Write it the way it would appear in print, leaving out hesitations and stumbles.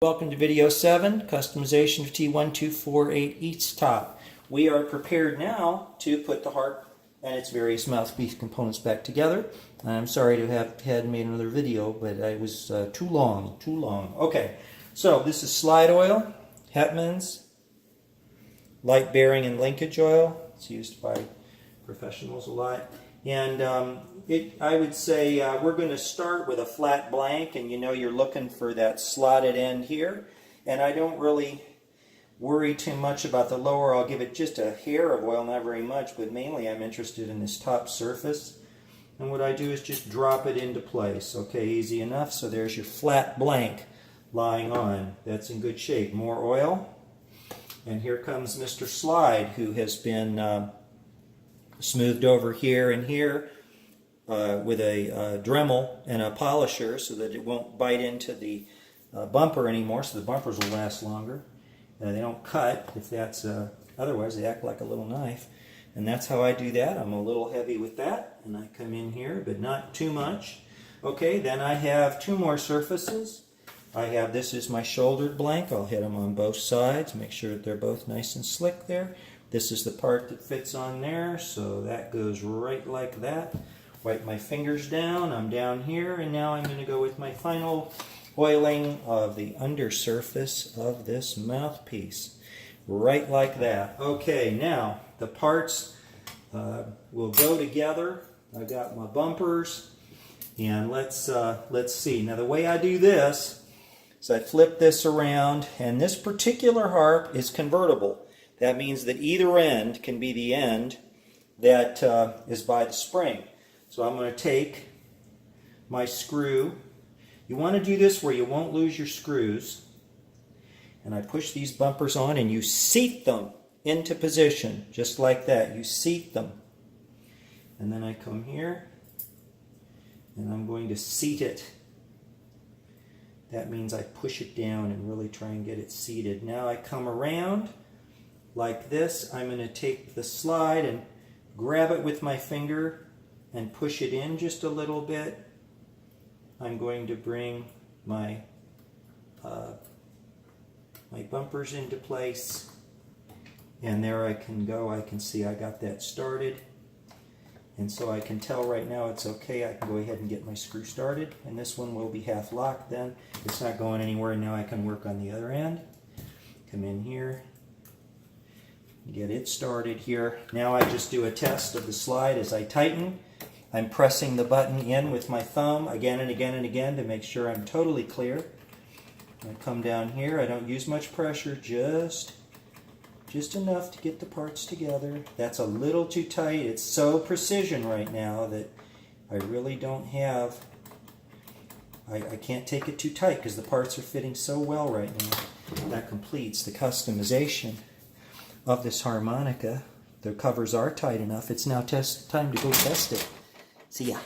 Welcome to video 7, customization of T1248 Easttop. We are prepared now to put the harp and its various mouthpiece components back together. I'm sorry to have had made another video, but it was too long. Okay, so this is slide oil, Hetman's, light bearing and linkage oil. It's used by professionals a lot. And I would say we're going to start with a flat blank, and you know you're looking for that slotted end here. And I don't really worry too much about the lower. I'll give it just a hair of oil, not very much, but mainly I'm interested in this top surface. And what I do is just drop it into place. Okay, easy enough. So there's your flat blank lying on. That's in good shape. More oil. And here comes Mr. Slide, who has been smoothed over here and here with a Dremel and a polisher so that it won't bite into the bumper anymore, so the bumpers will last longer. They don't cut if that's otherwise they act like a little knife, and that's how I do that. I'm a little heavy with that, and I come in here but not too much. Okay, then I have two more surfaces. This is my shouldered blank. I'll hit them on both sides, make sure that they're both nice and slick there. This is the part that fits on there, so that goes right like that. Wipe my fingers down, I'm down here, and now I'm going to go with my final oiling of the undersurface of this mouthpiece. Right like that. Okay, now the parts will go together. I've got my bumpers, and let's see. Now the way I do this is I flip this around, and this particular harp is convertible. That means that either end can be the end that is by the spring. So I'm going to take my screw. You want to do this where you won't lose your screws. And I push these bumpers on and you seat them into position, just like that. You seat them. And then I come here and I'm going to seat it. That means I push it down and really try and get it seated. Now I come around like this. I'm going to take the slide and grab it with my finger and push it in just a little bit. I'm going to bring my my bumpers into place, and there I can go. I can see I got that started, and so I can tell right now it's okay. I can go ahead and get my screw started, and this one will be half locked then. It's not going anywhere. Now I can work on the other end. Come in here, get it started here. Now I just do a test of the slide as I tighten. I'm pressing the button in with my thumb again and again and again to make sure I'm totally clear. I come down here. I don't use much pressure, just enough to get the parts together. That's a little too tight. It's so precision right now that I really don't have, I can't take it too tight because the parts are fitting so well right now. That completes the customization of this harmonica. The covers are tight enough. It's now time to go test it. See ya.